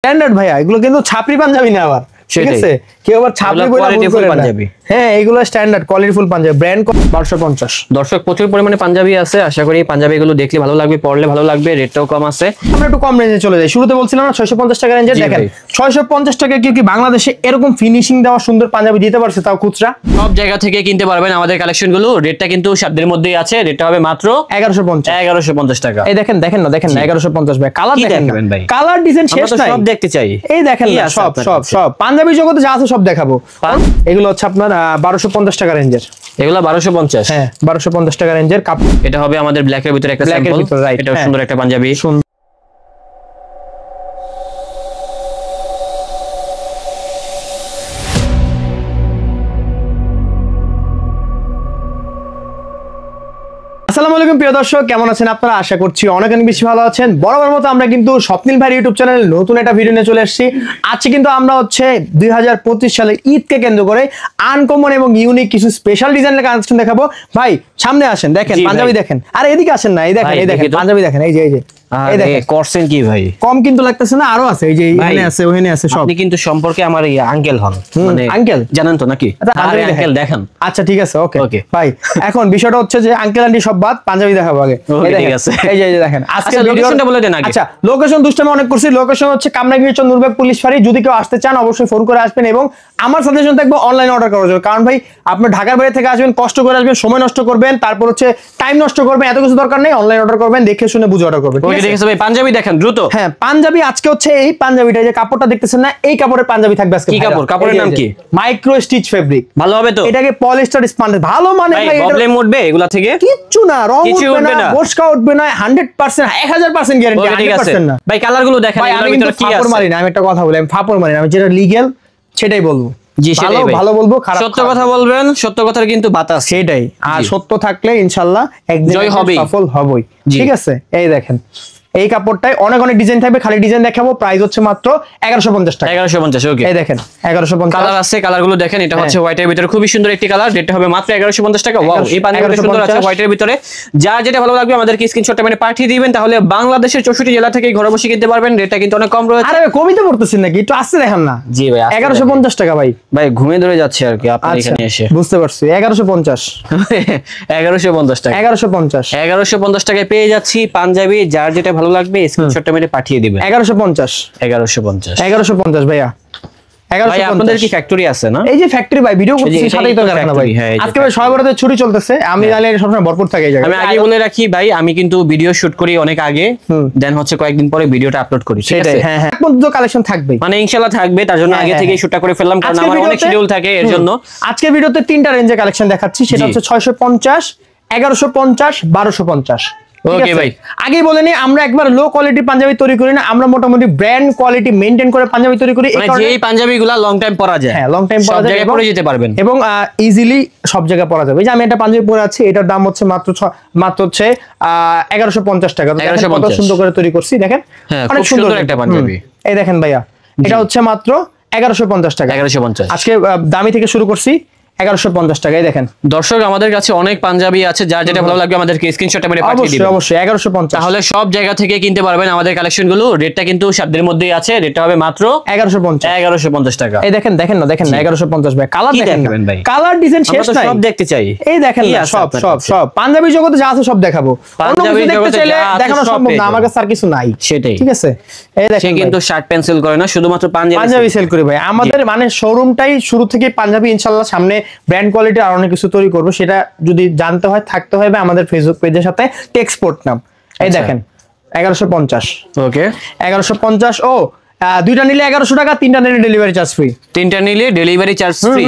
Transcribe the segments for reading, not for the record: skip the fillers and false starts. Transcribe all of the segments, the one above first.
Standard ভাইয়া, এগুলো কিন্তু ছাপরি পাঞ্জাবি না আবার, ঠিক আছে? কেউ আবার ছাপরি বলে ভুল করে পাঞ্জাবি। হ্যাঁ, এগুলো স্ট্যান্ডার্ড কোয়ালিটিফুল পাঞ্জাবি, ব্র্যান্ড 1250। দর্শক প্রচুর পরিমাণে পাঞ্জাবি আছে, আশা করি পাঞ্জাবিগুলো দেখলে ভালো লাগবে, পরলে ভালো লাগবে, রেটটাও কম আছে। আমরা একটু কম রেঞ্জে চলে যাই। শুরুতে বলছিলাম না 650 টাকা রেঞ্জে, দেখেন 650 টাকায় কি বাংলাদেশে এরকম ফিনিশিং দেওয়া সুন্দর পাঞ্জাবি দিতে পারছে, তাও খুচরা সব জায়গা থেকে কিনতে পারবেন আমাদের কালেকশনগুলো। রেটটা কিন্তু সাধ্যের মধ্যেই আছে, রেটটা হবে মাত্র 1150 টাকা। এই দেখেন দেখেন না 1150 ভাই। কালার দেখেন ভাই, কালার ডিজাইন শেষ নাই, সব দেখতে চাই। এই দেখেন না, সব সব সব পাঞ্জাবি জগতে যা আছে সব দেখাবো। এগুলো হচ্ছে আপনার 1250 টাকা রেঞ্জের, এগুলা 1250। হ্যাঁ 1250 টাকা রেঞ্জের কাপড়। এটা হবে আমাদের ব্ল্যাকের ভিতরে একটা স্যাম্পল, এটা সুন্দর একটা পাঞ্জাবি। আসসালামু আলাইকুম প্রিয় দর্শক, কেমন আছেন আপনারা? আশা করছি অনেক অনেক বেশি ভালো আছেন। বরাবর মতো আমরা কিন্তু স্বপ্নিল ভাই ইউটিউব চ্যানেলে নতুন একটা ভিডিও নিয়ে চলে এসেছি। আজকে কিন্তু আমরা হচ্ছে 2025 সালের ঈদকে কেন্দ্র করে আনকমন এবং ইউনিক কিছু স্পেশাল ডিজাইনের কালেকশন দেখাবো। ভাই সামনে আসেন, দেখেন পাঞ্জাবি দেখেন। আর এদিকে আসেন না, এই দেখেন এই দেখেন পাঞ্জাবি দেখেন, এই যে এই যে এই দেখেন। করছেন কি ভাই? কম কিন্তু লাগতেছে না, আরো আছে, এই যে এখানে আছে ওখানে আছে সব। আপনি কিন্তু সম্পর্কে আমার আঙ্কেল হন, মানে আঙ্কেল জানেন তো নাকি? আরে আঙ্কেল দেখেন। আচ্ছা ঠিক আছে, ওকে ওকে ভাই। এখন বিষয়টা হচ্ছে যে আঙ্কেল আন্টি সব বাদ, পাঞ্জাবি দেখাবো আগে। ঠিক আছে, এই যে দেখেন আজকে লোকেশনটা বলে দেন আগে। আচ্ছা, লোকেশন দুষ্টামি অনেক করছি। লোকেশন হচ্ছে কামরাঙ্গীর চন্দ্রবাগ পুলিশ ফাঁড়ি। যদি কেউ আসতে চান অবশ্যই ফোন করে আসবেন, এবং আমার সাজেশন থাকবে অনলাইন অর্ডার করার জন্য। কারণ ভাই আপনি ঢাকার বাইরে থেকে আসবেন, কষ্ট করে আসবেন, সময় নষ্ট করবেন, তারপর হচ্ছে টাইম নষ্ট করবেন, এত কিছু দরকার নেই। অনলাইন অর্ডার করবেন, দেখে শুনে বুঝে অর্ডার করবেন। ঠিক আছে ভাই, পাঞ্জাবি দেখেন দ্রুত। হ্যাঁ পাঞ্জাবি আজকে হচ্ছে এই পাঞ্জাবিটা, যে কাপড়টা দেখতেছেন না, এই কাপড়ের পাঞ্জাবি থাকবে আজকে। কি কাপড়? কাপড়ের নাম কি? Micro stitch fabric. ভালো হবে তো? এটাকে পলিস্টার স্পঞ্জ। ভালো মানে ভাই প্রবলেম উঠবে এগুলা থেকে? কিচ্ছু না, রং উঠবে না, বসকা উঠবে না, 100% 1000% গ্যারান্টি। 100% না ভাই। কালারগুলো দেখেন, এর ভিতরে কি আছে? ফাপড় মারি না, আমি একটা কথা বলি, আমি ফাপড় মারি না, আমি যেটা লিগ্যাল সেটাই বলবো। জি সেটাই ভাই, ভালো বলবো, খারাপ সত্য কথা বলবেন, সত্য কথার কিন্তু বাতাস সেটাই। আর সত্য থাকলে ইনশাআল্লাহ একদিন জয় হবে, সফল হবই। ঠিক আছে, এই দেখেন এই কাপড়টায় অনেক অনেক ডিজাইন থাকবে, খালি ডিজাইন দেখাবো। প্রাইস হচ্ছে মাত্র 1150 টাকা। 1150, ওকে। এই দেখেন 1150। কালার আছে, কালারগুলো দেখেন। এটা হচ্ছে হোয়াইটের ভিতরে খুবই সুন্দর একটি কালার, রেটটা হবে মাত্র 1150 টাকা। ওয়াও, এই পাঞ্জাবিটা সুন্দর আছে হোয়াইটের ভিতরে। যার যেটা ভালো লাগবে আমাদেরকে স্ক্রিনশটটা মানে পাঠিয়ে দিবেন, তাহলে বাংলাদেশের 64 জেলা থেকে ঘরে বসে কিনতে পারবেন। রেটটা কিন্তু অনেক কম রয়েছে। আরে কমিতে পড়তেছেন নাকি? একটু আসতে দেখেন না। জি ভাই, 1150 টাকা ভাই। ভাই ঘুমে ধরে যাচ্ছে আর কি আপনার এখানে এসে। বুঝতে পারছি, 1150। 1150 টাকা। 1150 টাকায় পেয়ে যাচ্ছি পাঞ্জাবি। যার যেটা ভালো লাগবে স্ক্রিনশটটা মেরে পাঠিয়ে দিবেন। 1150 ভাইয়া। ভাই আপনাদের কি ফ্যাক্টরি আছে না? এই যে ফ্যাক্টরি ভাই, ভিডিও করতেছি সাথেই তো কারখানা ভাই। আজকে ভাই সবাই বরাতে ছুটি চলতেছে, আমি জানি সবসময় ভরপুর থাকে এই জায়গায়। আমি আগে বলে রাখি ভাই, আমি কিন্তু ভিডিও শুট করি অনেক আগে, দেন হচ্ছে কয়েকদিন পরে ভিডিওটা আপলোড করি। ঠিক আছে, হ্যাঁ হ্যাঁ, পর্যন্ত কালেকশন থাকবে মানে ইনশাআল্লাহ থাকবে। তার জন্য আগে থেকেই শুটটা করে ফেললাম, কারণ আমার অনেক শিডিউল থাকে এর জন্য। আজকের ভিডিওতে তিনটা রেঞ্জে কালেকশন দেখাচ্ছি, সেটা হচ্ছে 650, 1150, 1250। ওকে ভাই, আগেই বলে নি আমরা একবার লো কোয়ালিটি পাঞ্জাবি তৈরি করি না, আমরা মোটামুটি ব্র্যান্ড কোয়ালিটি মেইনটেইন করে পাঞ্জাবি তৈরি করি। এই পাঞ্জাবিগুলো লং টাইম পরা যায়। হ্যাঁ লং টাইম পরা যায়, পরে যেতে পারবেন এবং ইজিলি সব জায়গায় পরা যাবে। এই যে আমি একটা পাঞ্জাবি পরে আছি, এটার দাম হচ্ছে মাত্র হচ্ছে 1150 টাকা। কত সুন্দর করে তৈরি করছি দেখেন, অনেক সুন্দর একটা পাঞ্জাবি। এই দেখেন ভাইয়া, এটা হচ্ছে মাত্র 1150 টাকা। 1150 আজকে দামি থেকে শুরু করছি, 1150 টাকায় দেখেন। দর্শক আমাদের কাছে অনেক পাঞ্জাবি আছে, যার যেটা ভালো লাগবে আমাদেরকে স্ক্রিনশটটা মেরে পাঠিয়ে দিবেন। অবশ্যই 1150, তাহলে সব জায়গা থেকে কিনতে পারবেন আমাদের কালেকশনগুলো। রেটটা কিন্তু সাধ্যের মধ্যেই আছে, রেটটা হবে মাত্র 1150 টাকা। এই দেখেন দেখেন না 1150 ভাই। কালার দেখেন ভাই, কালার ডিজাইন শেষ নাই, সব দেখতে চাই। এই দেখেন না, সব সব সব পাঞ্জাবি জগতে যা আছে সব দেখাবো। পাঞ্জাবি জগতে চাইলে দেখানো সম্ভব না, আমার কাছে আর কিছু নাই। সেটাই, ঠিক আছে। এই দেখেন কিন্তু শার্ট পেন্সিল করে না, শুধুমাত্র পাঞ্জাবি সেল করি ভাই। আমাদের মানে শোরুমটাই শুরু থেকে পাঞ্জাবি, ইনশাআল্লাহ সামনে ব্র্যান্ড কোয়ালিটি আর অনেক কিছু তৈরি করবো। সেটা যদি জানতে হয় থাকতে হবে আমাদের ফেসবুক পেজের সাথে টেক্সপোর্ট নাম। এই দেখেন 1150। ওকে 1150। ও দুইটা নিলে 1100 টাকা, তিনটা নিলে ডেলিভারি চার্জ ফ্রি। তিনটা নিলে ডেলিভারি চার্জ ফ্রি।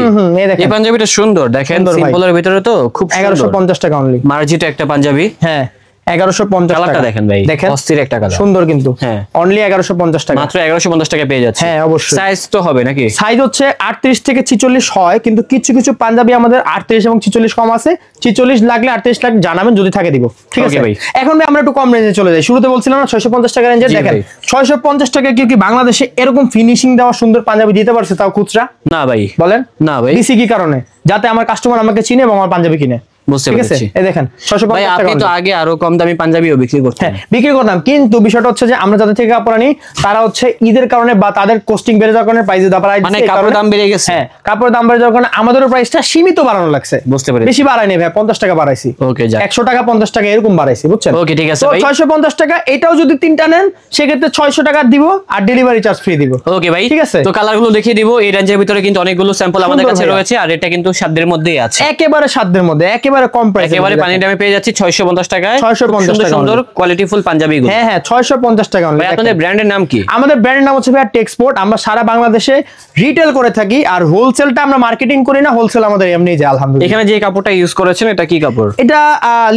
এই পাঞ্জাবিটা সিম্পল দেখেন, সিম্পলের ভিতরে তো খুব 1150 টাকা অনলি। মার্জিত একটা পাঞ্জাবি। হ্যাঁ 1150 টাকা। দেখেন ভাই, অস্থির একটা কালার, সুন্দর কিন্তু। হ্যাঁ অনলি 1150 টাকা, মাত্র 1150 টাকা পেয়ে যাচ্ছে। হ্যাঁ অবশ্যই। সাইজ তো হবে নাকি? সাইজ হচ্ছে 38 থেকে 46 হয়, কিন্তু কিছু কিছু পাঞ্জাবি আমাদের 38 এবং 46 কম আছে। 46 লাগলে 38 লাখ জানাবেন, যদি থাকে দিব। ঠিক আছে ভাই। এখন আমরা একটু কম রেঞ্জে চলে যাই। শুরুতে বলছিলাম না 650 টাকা রেঞ্জে, দেখেন 650 টাকায় কি বাংলাদেশে এরকম ফিনিশিং দেওয়া সুন্দর পাঞ্জাবি দিতে পারছে, তাও খুচরা? না ভাই। বলেন না ভাই, দিছি কি কারণে? যাতে আমার কাস্টমার আমাকে চিনে এবং আমার পাঞ্জাবি কিনে। বুঝতে ঠিক আছে, পেরেছি। এই দেখেন 650 ভাই টাকা আপনি তো only। আগে আরো কম দামি পাঞ্জাবিও বিক্রি করতেন। হ্যাঁ বিক্রি করতাম, কিন্তু বিষয়টা হচ্ছে যে আমরা যাদের থেকে কাপড় আনি তারা হচ্ছে ঈদের কারণে বা তাদের কস্টিং বেড়ে যাওয়ার কারণে প্রাইস দাম বাড়ায় মানে দিচ্ছে, এই কাপড়ের কারণে- দাম বেড়ে গেছে। হ্যাঁ কাপড়ের দাম বেড়ে যাওয়ার কারণে আমাদেরও প্রাইসটা সীমিত বাড়ানো লাগছে। বুঝতে পেরেছি। বেশি বাড়ায়নি ভাই, 50 টাকা বাড়াইছি। ওকে যাক। 100 টাকা 50 টাকা এরকম বাড়াইছি, বুঝছেন? ওকে, ঠিক আছে তো ভাই। 650 টাকা, এটাও যদি তিনটা নেন সেক্ষেত্রে 600 টাকা দিব আর ডেলিভারি চার্জ ফ্রি দিব। ওকে ভাই, ঠিক আছে। তো কালার গুলো দেখিয়ে দিব। এই রেঞ্জের ভিতরে কিন্তু অনেকগুলো স্যাম্পল আমাদের সুন্দর কাছে ভাইয়া। রয়েছে, আর এটা কিন্তু সাধ্যের মধ্যেই আছে। একেবারে সাধ্যের মধ্যে, একেবারে কম প্রাইসে, একেবারে পানি দামে পেয়ে যাচ্ছি 650 টাকায়। 650 সুন্দর টাকা সুন্দর only। কোয়ালিটিফুল পাঞ্জাবি গুলো। হ্যাঁ হ্যাঁ 650 টাকা only। ভাই আপনাদের ব্র্যান্ডের নাম কি? আমাদের ব্র্যান্ডের নাম হচ্ছে ভাইয়া টেক্সপোর্ট। আমরা সারা বাংলাদেশে রিটেল করে থাকি, আর হোলসেলটা আমরা মার্কেটিং করি না, হোলসেল আমাদের এমনি যায় আলহামদুলিল্লাহ। এখানে যে কাপড়টা ইউজ করেছেন এটা কি কাপড়? এটা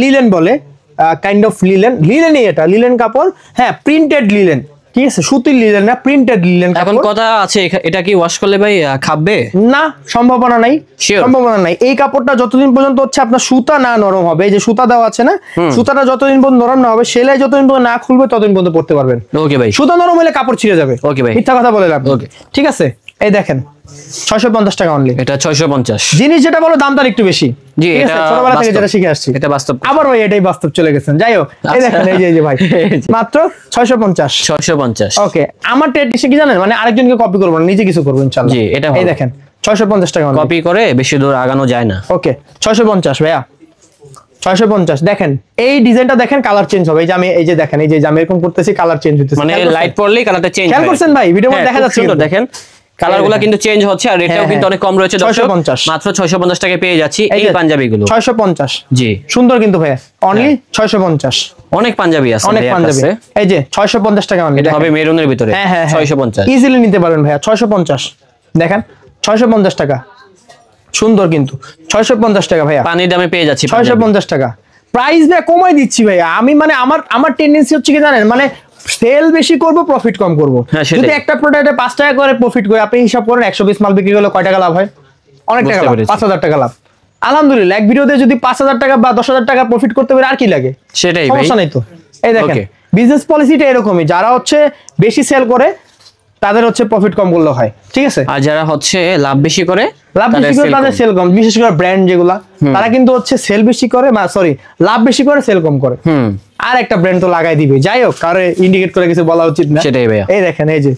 লিলেন বলে, কাইন্ড অফ লিলেনই, এটা লিলেন কাপড়। হ্যাঁ প্রিন্টেড লিলেন, ঠিক আছে, সুতির লিলেন না, প্রিন্টেড লিলেন এখন কাপড়। কথা আছে এটা কি ওয়াশ করলে ভাই খাবে? না, সম্ভাবনা নাই, Sure? সম্ভাবনা নাই। এই কাপড়টা যতদিন পর্যন্ত হচ্ছে আপনার সুতা না নরম হবে, এই যে সুতা দেওয়া আছে না, সুতাটা যতদিন পর্যন্ত নরম না হবে, সেলাই যতদিন পর্যন্ত না খুলবে ততদিন পর্যন্ত পড়তে পারবেন। ওকে ভাই, সুতা নরম হলে কাপড় ছিঁড়ে যাবে। Okay ভাই। মিথ্যা কথা বলে লাভ নেই। Okay। ঠিক আছে, এই দেখেন 650 টাকা অনলি। এটা 650। জিনিস যেটা বলো দাম তার একটু বেশি। জি, ঠিক আছে, এটা ছোটবেলা থেকে বাস্তব। যেটা শিখে আসছি, এটা বাস্তব। আবার ভাই এটাই বাস্তব চলে গেছেন। যাই হোক, এই আচ্ছা। দেখেন, এই যে ভাই এই যে। মাত্র 650। 650। ওকে, আমার ট্রেড কি জানেন, মানে আরেকজনকে কপি করবো না, নিজে কিছু করবো ইনশাআল্লাহ। জি, এটা ভালো। এই দেখেন 650 টাকা only। কপি করে বেশি দূর আগানো যায় না। ওকে 650 ভাইয়া, 650। দেখেন এই ডিজাইনটা দেখেন, কালার চেঞ্জ হবে। এই যে আমি, এই যে দেখেন, এই যে আমি এরকম করতেছি, কালার চেঞ্জ হইতেছে। মানে খেয়াল করছেন? লাইট পড়লেই কালারটা চেঞ্জ খেয়াল করছেন ভাই? ভিডিওর মধ্যে দেখা যাচ্ছে সুন্দর, কিন্তু। দেখেন কালারগুলো দেখেন। কিন্তু চেঞ্জ হচ্ছে, আর এটাও হ্যাঁ, কিন্তু অনেক কম রয়েছে দর্শক। 650 মাত্র 650 টাকায় পেয়ে যাচ্ছি এই যে পাঞ্জাবিগুলো। 650 জি, সুন্দর কিন্তু ভাইয়া, অনলি হ্যাঁ। 650। অনেক পাঞ্জাবি আছে অনেক ভাইয়ার পাঞ্জাবি, কাছে। এই যে 650 টাকা অনলি। এটা হবে মেরুনের ভিতরে। হ্যাঁ হ্যাঁ 650। ইজিলি নিতে পারবেন ভাইয়া, 650। দেখেন 650 টাকা, সুন্দর কিন্তু 650 টাকা ভাইয়া, পানির দামে পেয়ে যাচ্ছি পাঞ্জাবি। 650 টাকা। প্রাইস ভাই কমাই দিচ্ছি ভাইয়া আমি, মানে আমার টেন্ডেন্সি হচ্ছে কি জানেন, মানে সেল বেশি করব, প্রফিট কম করব। হ্যাঁ, সেটাই। যদি একটা প্রোডাক্টে 5 টাকা করে প্রফিট করে, আপনি হিসাব করেন 120 মাল বিক্রি করলে কয় টাকা লাভ হয়? অনেক টাকা বুঝতে লাভ, পেরেছি। 5000 টাকা লাভ। আলহামদুলিল্লাহ, এক ভিডিওতে যদি 5000 টাকা বা 10000 টাকা প্রফিট করতে পারে আর কি লাগে? সেটাই ভাই। সমস্যা নেই তো। এই দেখেন Okay। বিজনেস পলিসিটা এরকমই, যারা হচ্ছে বেশি সেল করে তাদের হচ্ছে প্রফিট কম করলে হয়, ঠিক আছে। আর যারা হচ্ছে লাভ বেশি করে লাভ তাদের বেশি করে sell তাদের কম। সেল কম, বিশেষ করে ব্র্যান্ড যেগুলা, তারা কিন্তু হচ্ছে সেল বেশি করে, সরি লাভ বেশি করে সেল কম করে। হুম, আর একটা ব্র্যান্ড তো লাগাই দিবে। যাই হোক, কারো ইন্ডিকেট করে কিছু বলা উচিত না। সেটাই ভাইয়া। এই দেখেন, এই যে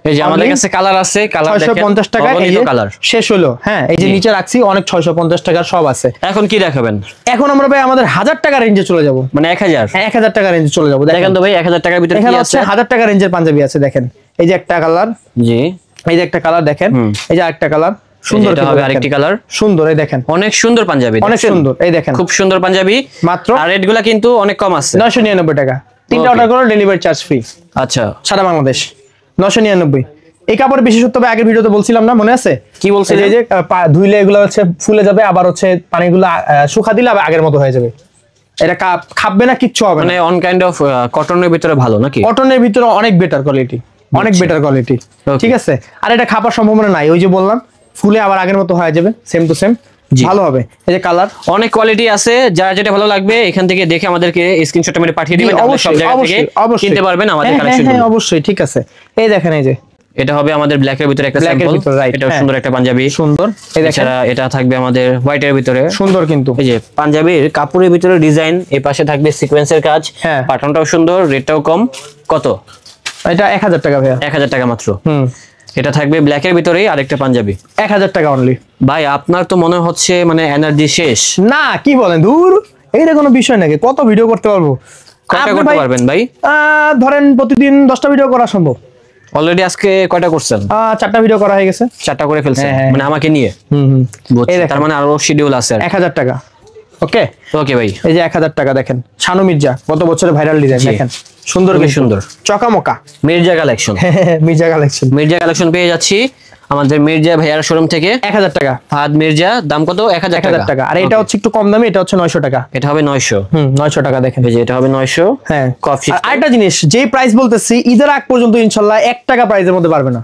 এই যে আমাদের Only কাছে কালার আছে, কালার দেখেন 650 টাকা, এই যে কালার। শেষ হলো। হ্যাঁ, এই যে জি। নিচে রাখছি অনেক 650 টাকার সব আছে। এখন কি দেখাবেন? এখন আমরা ভাই আমাদের 1000 টাকা রেঞ্জে চলে যাব। মানে 1000। হ্যাঁ 1000 টাকা রেঞ্জে চলে যাব। দেখেন তো ভাই 1000 টাকার ভিতরে এখানে কি হচ্ছে আছে? 1000 টাকা রেঞ্জের পাঞ্জাবি আছে। দেখেন এই যে একটা কালার, জি, এই যে একটা কালার দেখেন, এই যে আরেকটা কালার, সুন্দর এটা কিন্তু হবে দেখেন। আরেকটি কালার। সুন্দর, এই দেখেন অনেক সুন্দর পাঞ্জাবি, অনেক দেখছেন? সুন্দর, এই দেখেন খুব সুন্দর পাঞ্জাবি। মাত্র আর রেটগুলো কিন্তু অনেক কম আছে। 999 টাকা। তিনটা Okay। অর্ডার করো, ডেলিভারি চার্জ ফ্রি আচ্ছা, সারা বাংলাদেশ। 999। এই কাপড়ের বিশেষত্ব আগের ভিডিওতে বলছিলাম না, মনে আছে? কি বলছিলেন? এই যে ধুইলে এগুলো হচ্ছে ফুলে যাবে, আবার হচ্ছে পানিগুলো শুকা দিলে আবার আগের মতো হয়ে যাবে। এটা খাববে না, কিচ্ছু হবে মানে না। অন কাইন্ড অফ কটনের ভিতরে ভালো নাকি? কটনের ভিতরে অনেক বেটার কোয়ালিটি, অনেক বেটার কোয়ালিটি, Okay। ঠিক আছে। আর এটা খাবার সম্ভাবনা নাই, ওই যে বললাম ফুলে আবার আগের মতো হয়ে যাবে, সেম টু সেম, জি। ভালো হবে। এই যে কালার, অনেক কোয়ালিটি আছে, যার যেটা ভালো লাগবে এখান থেকে দেখে আমাদেরকে স্ক্রিনশটটা মেরে পাঠিয়ে দিবেন, তাহলে সব জায়গা থেকে কিনতে পারবেন আমাদের কালেকশন। হ্যাঁ অবশ্যই, ঠিক আছে। এই দেখেন, এই যে এটা হবে আমাদের ব্ল্যাক এর ভিতরে একটা Black এর স্যাম্পল। ভিতরে, right, এটা হ্যাঁ। সুন্দর একটা পাঞ্জাবি, সুন্দর, এই দেখেন এছাড়া এটা থাকবে আমাদের হোয়াইট এর ভিতরে। সুন্দর কিন্তু, এই যে পাঞ্জাবির কাপড়ের ভিতরে ডিজাইন, এই পাশে থাকবে সিকোয়েন্সের কাজ, হ্যাঁ। প্যাটার্নটাও সুন্দর, রেটটাও কম। কত? এটা 1000 টাকা ভাইয়া। 1000 টাকা মাত্র। হুম, এটা থাকবে ব্ল্যাক এর ভিতরেই আরেকটা পাঞ্জাবি। 1000 টাকা অনলি। ভাই আপনার তো মনে হচ্ছে মানে এনার্জি শেষ। না, কি বলেন, দূর, এইটা কোনো বিষয় নাকি, কত ভিডিও করতে পারবো? কয়টা আপনি করতে ভাই, পারবেন ভাই? ধরেন প্রতিদিন 10টা ভিডিও করা সম্ভব। অলরেডি আজকে কয়টা করছেন? 4টা ভিডিও করা হয়ে গেছে। 4টা করে ফেলছেন, হ্যাঁ, হ্যাঁ। মানে আমাকে নিয়ে। হুম, বুঝছি, এই দেখেন। তার মানে আরো শিডিউল আছে। 1000 টাকা। ওকে, ওকে ভাই, এই যে 1000 টাকা দেখেন, শানু মির্জা, গত বছরের ভাইরাল ডিজাইন, জি। দেখেন সুন্দর, খুবই কিন্তু সুন্দর। চকামকা Mirza collection. Mirza collection. Mirza collection পেয়ে যাচ্ছি আমাদের মির্জা ভাইয়ার শোরুম থেকে। 1000 টাকা, ফাহাদ মির্জা, দাম কত? 1000 1000 টাকা। আর এটা হচ্ছে একটু কম দামি, এটা হচ্ছে 900 টাকা। এটা হবে 900। 900 টাকা দেখেন। এই যে এটা হবে 900। হ্যাঁ, কফি। আর আরেকটা জিনিস, যেই প্রাইস বলতেছি ঈদের আগ পর্যন্ত ইনশাল্লাহ 1 টাকা প্রাইসের মধ্যে পারবে না,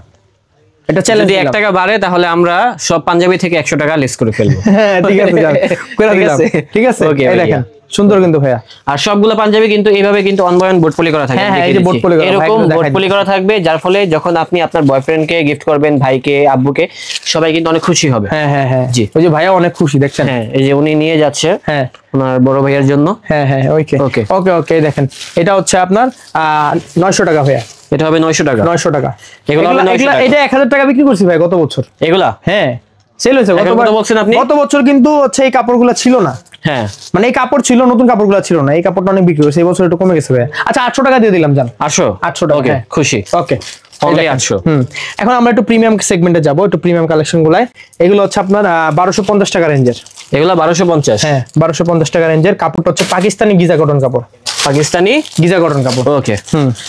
এটা চ্যালেঞ্জ। যদি 1 টাকা বাড়ে তাহলে আমরা সব পাঞ্জাবি থেকে 100 টাকা লেস করে ফেলবো। হ্যাঁ ঠিক আছে, যান, করে ঠিক দিলাম। আছে? ঠিক আছে, Okay, এই ভাইয়া। দেখেন সুন্দর কিন্তু ভাইয়া। আর সবগুলো পাঞ্জাবি কিন্তু এইভাবে কিন্তু অনবয়ন বোর্ড পলি করা থাকে, হ্যাঁ, এই যে বোর্ড পলি করা, এরকম বোর্ড পলি করা থাকবে, যার ফলে যখন আপনি আপনার বয়ফ্রেন্ডকে গিফট করবেন, ভাইকে, আব্বুকে, সবাই কিন্তু অনেক খুশি হবে। হ্যাঁ হ্যাঁ হ্যাঁ জি। ওই যে ভাইয়া অনেক খুশি দেখছেন। হ্যাঁ, এই যে উনি নিয়ে যাচ্ছে হ্যাঁ ওনার বড় ভাইয়ের জন্য। হ্যাঁ হ্যাঁ ওকে ওকে। ওকে ওকে দেখেন এটা হচ্ছে আপনার 900 টাকা ভাইয়া। এটা হবে 900 টাকা। 900 টাকা। এগুলো হবে 900 টাকা। এটা 1000 টাকা বিক্রি করছি ভাই গত বছর। এগুলা হ্যাঁ সেল হয়েছে কত বলছেন আপনি? গত বছর কিন্তু হচ্ছে এই কাপড়গুলো ছিল না। হ্যাঁ, মানে এই কাপড় ছিল, নতুন কাপড়গুলো ছিল না, এই কাপড়টা অনেক বিক্রি হয়েছে, এই বছর একটু কমে গেছে ভাই। আচ্ছা 800 টাকা দিয়ে দিলাম জান। 800 টাকা। ওকে, হ্যাঁ। খুশি। ওকে Only 800। এখন আমরা একটু প্রিমিয়াম সেগমেন্টে যাবো, একটু প্রিমিয়াম কালেকশন গুলাই। এগুলো হচ্ছে আপনার 1250 টাকা রেঞ্জের। এগুলা 1250। হ্যাঁ 1250 টাকা রেঞ্জের। কাপড়টা হচ্ছে পাকিস্তানি গিজা কটন কাপড়, পাকিস্তানি গিজা কটন কাপড়। ওকে।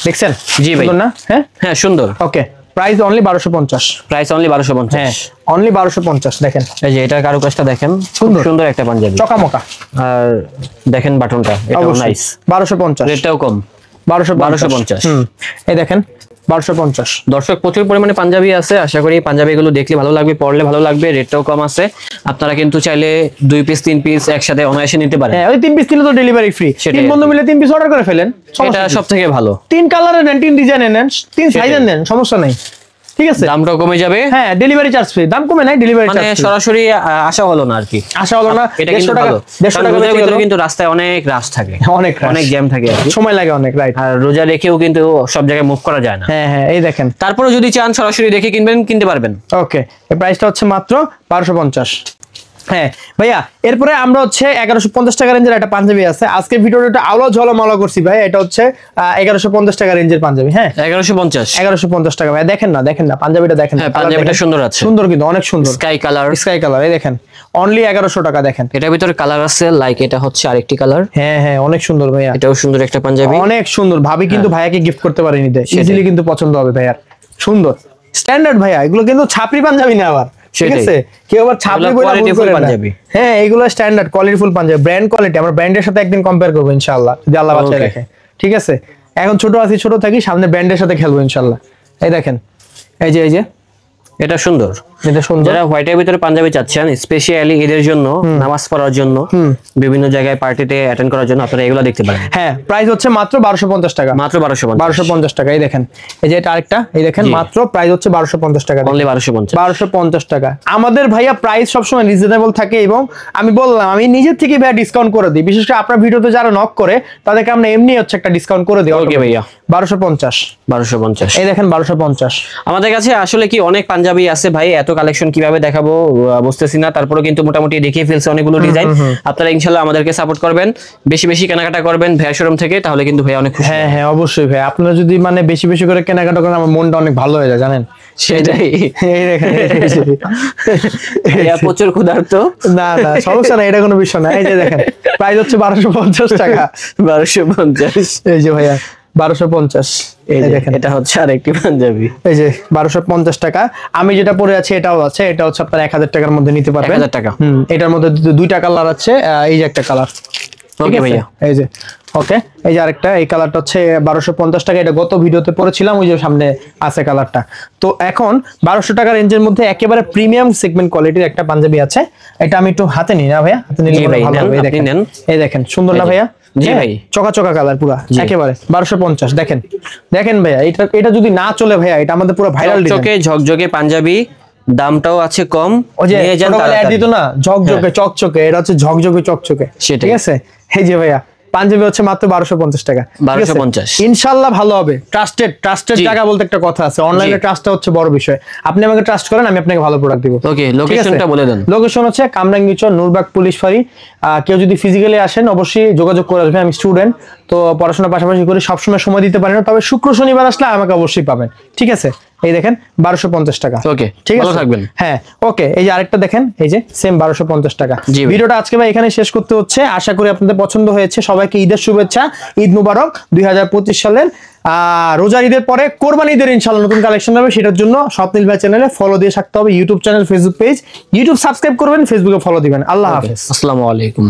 দেখছেন? জি ভাই। সুন্দর না? হ্যাঁ হ্যাঁ, সুন্দর। Okay price only 1250। Price only 1250। হ্যাঁ অনলি 1250। দেখেন এই যে এটার কারুকাজটা দেখেন, খুব সুন্দর। সুন্দর একটা পাঞ্জাবি, চকামকা। আর দেখেন বাটনটা, এটাও নাইস। 1250। রেটটাও কম, 1250। এই দেখেন 1250। দর্শক প্রচুর পরিমাণে পাঞ্জাবি আছে, আশা করি পাঞ্জাবিগুলো দেখলে ভালো লাগবে, পরলে ভালো লাগবে, রেটটাও কম আছে। আপনারা কিন্তু চাইলে 2 পিস 3 পিস একসাথে অনায়াসে নিতে পারেন। হ্যাঁ ওই 3 পিস কিলো তো ডেলিভারি ফ্রি। সেটাই। 3 বন্ধু মিলে 3 পিস অর্ডার করে ফেলেন, এটা সব থেকে ভালো। 3 কালারের নেন, 3 ডিজাইনের নেন, 3 সাইজের নেন, সমস্যা নাই। ঠিক আছে, দামটাও কমে যাবে। হ্যাঁ ডেলিভারি চার্জ ফ্রি, দাম কমে নাই, ডেলিভারি মানে চার্জ সরাসরি আসা হলো না আর কি, আশা হলো না। এটা কিন্তু 150 টাকা, ভালো। 150 টাকা রোজার বেঁচে ভিতরে গেল। কিন্তু রাস্তায় অনেক রাশ থাকে, অনেক rush। অনেক জ্যাম থাকে আর কি। সময় লাগে অনেক, রাইট। আর রোজা রেখেও কিন্তু সব জায়গায় মুভ করা যায় না। হ্যাঁ হ্যাঁ এই দেখেন। তারপরে যদি চান সরাসরি দেখে কিনবেন, কিনতে পারবেন। ওকে এই প্রাইসটা হচ্ছে মাত্র 1250। হ্যাঁ ভাইয়া, এরপরে আমরা হচ্ছে 1150 টাকা রেঞ্জের একটা পাঞ্জাবি আছে। আজকে ভিডিওটা একটু আলো ঝলমলো করছি ভাই। এটা হচ্ছে 1150 টাকা রেঞ্জের পাঞ্জাবি। হ্যাঁ 1150। 1150 টাকা ভাই। দেখেন না, দেখেন না পাঞ্জাবিটা, দেখেন না, হ্যাঁ, colour পাঞ্জাবিটা দেখেন। সুন্দর আছে, সুন্দর কিন্তু অনেক সুন্দর, স্কাই কালার। Sky colour. এই দেখেন অনলি 1100 টাকা। দেখেন এটার ভিতরে কালার আছে, লাইক এটা হচ্ছে আরেকটি কালার। হ্যাঁ হ্যাঁ অনেক সুন্দর ভাইয়া, এটাও সুন্দর একটা পাঞ্জাবি, অনেক সুন্দর। ভাবি কিন্তু ভাইয়াকে গিফট করতে পারেনি, ইজিলি কিন্তু পছন্দ হবে ভাইয়ার। সুন্দর স্ট্যান্ডার্ড ভাইয়া, এগুলো কিন্তু ছাপরি পাঞ্জাবি না আবার, ঠিক সেটাই। আছে? কেউ আবার ছাপরি এগুলো বলে ভুল quality full করে না। পাঞ্জাবি। হ্যাঁ এগুলো standard quality full panjabi, brand quality. আমরা ব্র্যান্ডের সাথে একদিন কম্পেয়ার করবো ইনশাআল্লাহ, যদি আল্লাহ বাঁচায় Okay. রাখে। ঠিক আছে, এখন ছোট আছি, ছোট থাকি, সামনে ব্র্যান্ডের সাথে খেলবো ইনশাআল্লাহ। এই দেখেন, এই যে এটা সুন্দর। এটা সুন্দর। যারা হোয়াইটের ভিতরে পাঞ্জাবি চাচ্ছেন, স্পেশালি ঈদের জন্য, নামাজ পড়ার জন্য, বিভিন্ন জায়গায় পার্টিতে অ্যাটেন্ড করার জন্য আপনারা এগুলো দেখতে পারেন। হ্যাঁ প্রাইস হচ্ছে মাত্র 1250 টাকা। মাত্র 1250। 1250 টাকা। এই দেখেন, এই যে এটা আরেকটা, এই দেখেন জি। মাত্র প্রাইস হচ্ছে 1250 টাকা। অনলি 1250। 1250 টাকা। আমাদের ভাইয়া প্রাইস সবসময় রিজনেবল থাকে, এবং আমি বললাম আমি নিজের থেকে ভাইয়া ডিসকাউন্ট করে দিই। বিশেষ করে আপনার ভিডিওতে যারা নক করে তাদেরকে আমরা এমনি হচ্ছে একটা ডিসকাউন্ট করে দিই। ওকে ভাইয়া। 1250। 1250। এই দেখেন 1250। আমাদের কাছে আসলে কি অনেক পাঞ্জাবি আছে ভাই, এত কালেকশন কিভাবে দেখাবো বুঝতেছি না। তারপরে কিন্তু মোটামুটি দেখিয়ে ফেলছে অনেকগুলো ডিজাইন। আপনারা ইনশাআল্লাহ আমাদেরকে সাপোর্ট করবেন, বেশি বেশি কেনাকাটা করবেন ভাইয়া শোরুম থেকে, তাহলে কিন্তু ভাইয়া অনেক খুশি। হ্যাঁ হ্যাঁ অবশ্যই ভাই, আপনারা যদি মানে বেশি বেশি করে কেনাকাটা করেন আমার মনটা অনেক ভালো হয়ে যায় জানেন। সেটাই। এই দেখেন ভাইয়া প্রচুর ক্ষুধার্ত। না না সমস্যা না, এটা কোনো বিষয় না। এই যে দেখেন প্রাইস হচ্ছে 1250 টাকা। 1250। এই যে ভাইয়া 1250। এই যে দেখেন এটা হচ্ছে আরেকটি পাঞ্জাবি, এই যে 1250 টাকা। আমি যেটা পরে আছি এটাও আছে, এটা হচ্ছে আপনার 1000 টাকার মধ্যে নিতে পারবেন। 1000 টাকা। এটার মধ্যে দুইটা কালার আছে, এই যে একটা কালার। ওকে ভাইয়া। এই যে ওকে, এই যে আরেকটা, এই কালারটা হচ্ছে 1250 টাকা। এটা গত ভিডিওতে পরেছিলাম, ওই যে সামনে আছে কালারটা। তো এখন 1200 টাকা রেঞ্জের মধ্যে একেবারে প্রিমিয়াম সেগমেন্ট কোয়ালিটির একটা পাঞ্জাবি আছে। এটা আমি একটু হাতে নিই না ভাইয়া, হাতে নিলে জি ভাই, ভালো হবে। এই আপনি দেখেন, নেন। এই দেখেন সুন্দর না এই যে। ভাইয়া? জি হ্যাঁ, ভাই। চকা কালার পুরা একেবারে 1250। দেখেন দেখেন ভাইয়া, এটা যদি না চলে ভাইয়া, এটা আমাদের পুরো ভাইরাল ডিজাইন। চকচকে ঝকঝকে পাঞ্জাবি, দামটাও আছে কম। ওই যে নিয়ে যান ছোটবেলায় অ্যাড তাড়াতাড়ি। দিত না ঝকঝকে চকচকে, এটা হচ্ছে ঝকঝকে চকচকে। সেটাই। ঠিক আছে, এই যে ভাইয়া পাঞ্জাবি হচ্ছে মাত্র 1250 টাকা। 1250। ইনশাআল্লাহ ভালো হবে। ট্রাস্টেড জি। জায়গা বলতে একটা কথা আছে, অনলাইনে ট্রাস্টটা হচ্ছে বড় বিষয়। আপনি আমাকে ট্রাস্ট করেন, আমি আপনাকে ভালো প্রোডাক্ট দিব। ওকে, লোকেশনটা বলে দেন। লোকেশন হচ্ছে কামরাঙ্গীরচর নূরবাগ পুলিশ ফাঁড়ি। কেউ যদি ফিজিক্যালি আসেন অবশ্যই যোগাযোগ করে আসবেন। আমি স্টুডেন্ট, তো পড়াশোনার পাশাপাশি করি, সবসময় সময় দিতে পারি না, তবে শুক্র শনিবার আসলে আমাকে অবশ্যই পাবেন। ঠিক আছে, এই দেখেন 1250 টাকা। ওকে, ঠিক ভালো আছে থাকবেন। হ্যাঁ ওকে, এই যে আরেকটা দেখেন, এই যে সেম 1250 টাকা। জি ভাই। ভিডিওটা আজকে ভাই এখানে শেষ করতে হচ্ছে। আশা করি আপনাদের পছন্দ হয়েছে। সবাইকে ঈদের শুভেচ্ছা, ঈদ মুবারক। 2025 সালের রোজার ঈদের পরে কোরবানি ঈদের ইনশাআল্লাহ নতুন কালেকশন হবে। সেটার জন্য স্বপ্নিল ভাই চ্যানেলে ফলো দিয়ে থাকতে হবে। YouTube channel, Facebook page, YouTube subscribe করবেন, ফেসবুকে ফলো দিবেন। আল্লাহ হাফেজ। আসসালামু আলাইকুম।